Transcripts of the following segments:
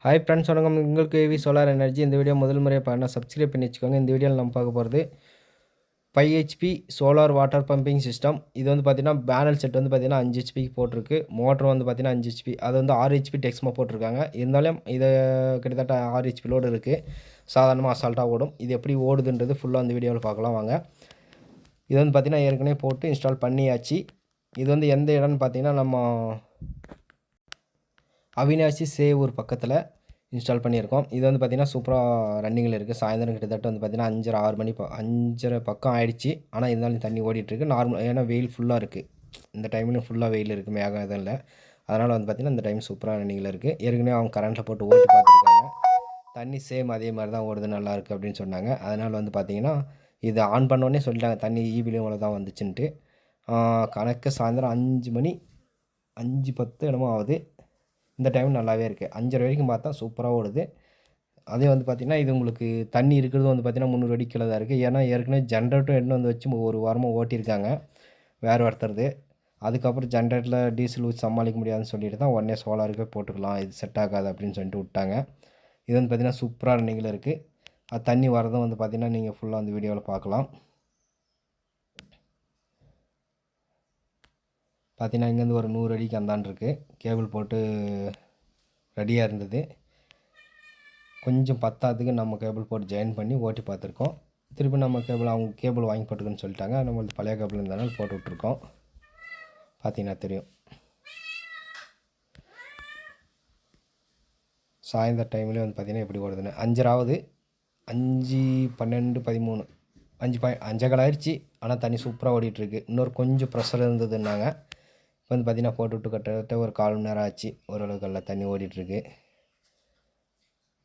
Hi friends, வணக்கம். உங்களுக்கு AV solar energy இந்த வீடியோ முதல் முறையாக பண்ண சப்ஸ்கிரைப் பண்ணி வச்சுக்கோங்க. இந்த வீடியோவில் நம்ம பார்க்க போகிறது 5 HP solar water pumping system. இது வந்து பார்த்திங்கன்னா பேனல் செட் வந்து பார்த்திங்கன்னா 5 ஹெச்பிக்கு போட்டிருக்கு. மோட்டர் வந்து பார்த்திங்கன்னா 5 ஹெச்பி, அது வந்து 6 ஹெச்பி டெக்ஸ்மா போட்டிருக்காங்க. இருந்தாலும் இதை கிட்டத்தட்ட 6 ஹெச்பி லோடு இருக்குது. சாதாரணமாக அசால்ட்டாக ஓடும். இது எப்படி ஓடுதுன்றது ஃபுல்லாக அந்த வீடியோவில் பார்க்கலாம் வாங்க. இது வந்து பார்த்திங்கன்னா ஏற்கனவே போட்டு இன்ஸ்டால் பண்ணியாச்சு. இது வந்து எந்த இடம்னு பார்த்திங்கன்னா நம்ம அவினாசி சேவூர் பக்கத்தில் இன்ஸ்டால் பண்ணியிருக்கோம். இது வந்து பார்த்திங்கன்னா சூப்பராக ரன்னிங்கில் இருக்குது. சாயந்தரம் கிட்டத்தட்ட வந்து பார்த்திங்கன்னா 5:30 6 மணி 5:30 பக்கம் ஆகிடுச்சு. ஆனால் இருந்தாலும் தண்ணி ஓடிட்டுருக்கு நார்மல். ஏன்னா வெயில் ஃபுல்லாக இருக்குது. இந்த டைம்லையும் ஃபுல்லாக வெயில் இருக்குது, மேகம் எதுவும் இல்லை. அதனால் வந்து பார்த்திங்கன்னா இந்த டைம் சூப்பராக ரன்னிங்கில் இருக்குது. ஏற்கனவே அவங்க கரண்ட்டில் போட்டு ஓட்டி பார்த்துருக்காங்க. தண்ணி சேம் அதே மாதிரி தான் ஓடுது, நல்லாயிருக்கு அப்படின்னு சொன்னாங்க. அதனால் வந்து பார்த்திங்கன்னா இதை ஆன் பண்ணோடனே சொல்லிட்டாங்க தண்ணி ஈபிலையும் அவ்வளோ தான் வந்துச்சுன்ட்டு. கணக்கு சாயந்தரம் 5 மணி 5:10 என்னமோ ஆகுது. இந்த டைம் நல்லாவே இருக்குது. 5:30 வரைக்கும் பார்த்தா சூப்பராக ஓடுது. அதே வந்து பார்த்திங்கன்னா இது உங்களுக்கு தண்ணி இருக்கிறது வந்து பார்த்திங்கன்னா 300 அடி கீழே தான் இருக்குது. ஏன்னா ஏற்கனவே ஜென்ரேட்டரும் எடுத்துன்னு வந்து வச்சு ஒரு வாரமாக ஓட்டியிருக்காங்க வேறு ஒருத்தருது. அதுக்கப்புறம் ஜென்ரேட்டரில் டீசல் ஊற்றி சமாளிக்க முடியாதுன்னு சொல்லிட்டு தான் உடனே சோலாருக்கே போட்டுக்கலாம், இது செட் ஆகாது அப்படின்னு சொல்லிட்டு விட்டாங்க. இது வந்து பார்த்திங்கன்னா சூப்பராக ரன்னிங்கில் இருக்குது. அது தண்ணி வரதும் வந்து பார்த்திங்கன்னா நீங்கள் ஃபுல்லாக அந்த வீடியோவில் பார்க்கலாம். பார்த்திங்கன்னா இங்கேருந்து ஒரு 100 அடிக்கு அந்தாண்டு இருக்குது. கேபிள் போட்டு ரெடியாக இருந்தது. கொஞ்சம் பத்தாததுக்கு நம்ம கேபிள் போட்டு ஜாயின் பண்ணி ஓட்டி பார்த்துருக்கோம். திருப்பி நம்ம அவங்க கேபிள் வாங்கி போட்டுக்குன்னு சொல்லிட்டாங்க. நம்மளுக்கு பழைய கேபிள் இருந்தனால போட்டு விட்ருக்கோம். பார்த்திங்கன்னா தெரியும். சாயந்தர டைம்லேயே வந்து பார்த்திங்கன்னா எப்படி ஓடுதுன்னு 5:30 5 12 13 5 ஆயிடுச்சு. ஆனால் தண்ணி சூப்பராக ஓடிட்டுருக்கு. இன்னொரு கொஞ்சம் ப்ரெஷர் இருந்ததுன்னாங்க. இப்போ வந்து பார்த்திங்கன்னா போட்டு விட்டு கிட்டத்தட்ட ஒரு 1/4 மணி நேரம் ஆச்சு. ஓரளவுக்கு எல்லாம் தண்ணி ஓடிட்டுருக்கு.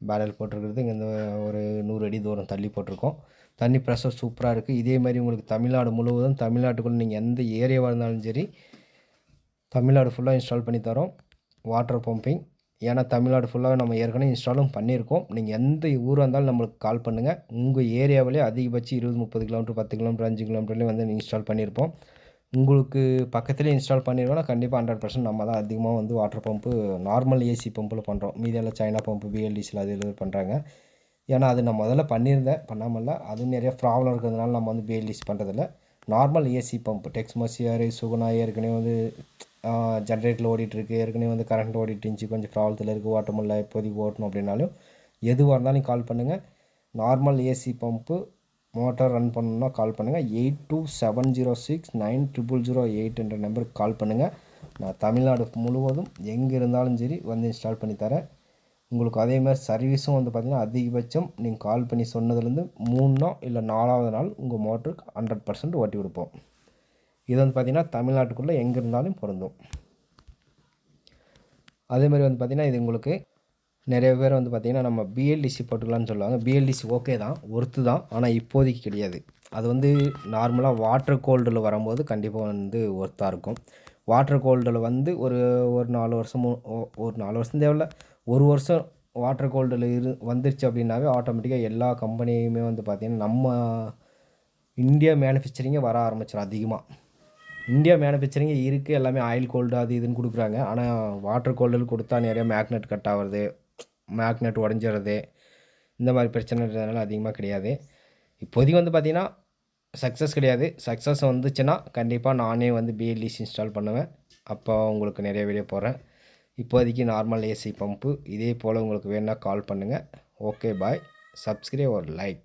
பேனல் போட்டிருக்கிறது இங்கே ஒரு 100 அடி தூரம் தள்ளி போட்டிருக்கோம். தண்ணி ப்ரெஷர் சூப்பராக இருக்குது. இதே மாதிரி உங்களுக்கு தமிழ்நாடு முழுவதும், தமிழ்நாட்டுக்குள்ளே நீங்கள் எந்த ஏரியாவாக இருந்தாலும் சரி தமிழ்நாடு ஃபுல்லாக இன்ஸ்டால் பண்ணி தரோம் வாட்டர் பம்பிங். ஏன்னா தமிழ்நாடு ஃபுல்லாக நம்ம ஏற்கனவே இன்ஸ்டாலும் பண்ணியிருக்கோம். நீங்கள் எந்த ஊராக இருந்தாலும் நம்மளுக்கு கால் பண்ணுங்கள். உங்கள் ஏரியாவிலே அதிகபட்சம் 20-30 கிலோமீட்டர் 10 கிலோமீட்டர் 5 கிலோமீட்டர்லேயே வந்து இன்ஸ்டால் பண்ணியிருப்போம். உங்களுக்கு பக்கத்துலேயே இன்ஸ்டால் பண்ணிடுவோம்னா கண்டிப்பாக 100% நம்ம தான் அதிகமாக வந்து வாட்டர் பம்பு நார்மல் ஏசி பம்பில் பண்ணுறோம். மீதியெல்லாம் சைனா பம்பு பிஎல்டிசியில் அது இது பண்ணுறாங்க. ஏன்னா அது நான் முதல்ல பண்ணியிருந்தேன், பண்ணாமல்ல. அதுவும் நிறைய ப்ராப்ளம் இருக்கிறதுனால நம்ம வந்து பிஎல்டிசி பண்ணுறதில்ல. நார்மல் ஏசி பம்பு டெக்ஸ்மோசியார் சுகுணா ஏற்கனவே வந்து ஜென்ரேட்டரில் ஓடிட்டுருக்கு. ஏற்கனவே வந்து கரண்ட் ஓடிட்டு இருந்துச்சு, கொஞ்சம் ப்ராப்ளத்தில் இருக்குது, ஓட்ட முடியல, இப்போதைக்கு ஓட்டணும் அப்படின்னாலும் எதுவாக இருந்தாலும் கால் பண்ணுங்கள். Normal AC pump motor run பண்ணணுன்னா கால் பண்ணுங்கள். 8270690008 என்ற நம்பருக்கு கால் பண்ணுங்கள். நான் தமிழ்நாடு முழுவதும் எங்கே இருந்தாலும் சரி வந்து இன்ஸ்டால் பண்ணி தரேன். உங்களுக்கு அதே மாதிரி சர்வீஸும் வந்து பார்த்திங்கன்னா அதிகபட்சம் நீங்கள் கால் பண்ணி சொன்னதுலேருந்து 3 இல்லை 4வது நாள் உங்கள் மோட்டருக்கு 100% ஓட்டி கொடுப்போம். இது வந்து பார்த்திங்கன்னா தமிழ்நாட்டுக்குள்ளே எங்கே இருந்தாலும் பொருந்தும். அதே மாதிரி வந்து பார்த்திங்கன்னா இது உங்களுக்கு நிறைய பேர் வந்து பார்த்திங்கன்னா நம்ம பிஎல்டிசி போட்டுக்கலான்னு சொல்லுவாங்க. பிஎல்டிசி ஓகே தான், ஒர்த்து தான். ஆனால் இப்போதைக்கு கிடையாது. அது வந்து நார்மலாக வாட்டர் கோல்டில் வரும்போது கண்டிப்பாக வந்து ஒர்த்தாக இருக்கும். வாட்டர் கோல்டில் வந்து ஒரு 4 வருஷம் ஒரு 4 வருஷம் தேவையில்ல, 1 வருஷம் வாட்டர் கோல்டில் வந்துருச்சு அப்படின்னாவே ஆட்டோமேட்டிக்காக எல்லா கம்பெனியுமே வந்து பார்த்திங்கன்னா நம்ம இந்தியா மேனுஃபேக்சரிங்கே வர ஆரம்பிச்சிடும். அதிகமாக இந்தியா மேனுஃபேக்சரிங்கே இருக்குது. எல்லாமே ஆயில் கோல்டு அது இதுன்னு கொடுக்குறாங்க. ஆனால் வாட்டர் கோல்டில் கொடுத்தா நிறைய மேக்னெட் கட் ஆகிறது, மேக்னெட் உடஞ்சிறது, இந்த மாதிரி பிரச்சனை இருக்கிறதுனால அதிகமாக கிடையாது. இப்போதைக்கு வந்து பார்த்திங்கன்னா சக்ஸஸ் கிடையாது. சக்ஸஸ் வந்துச்சுன்னா கண்டிப்பாக நானே வந்து பிஎல்டிசி இன்ஸ்டால் பண்ணுவேன். அப்போ உங்களுக்கு நிறைய வீடியோ போடுறேன். இப்போதைக்கு நார்மல் ஏசி பம்பு இதே போல் உங்களுக்கு வேணுன்னா கால் பண்ணுங்கள். Okay bye. சப்ஸ்கிரைப் ஒரு லைக்.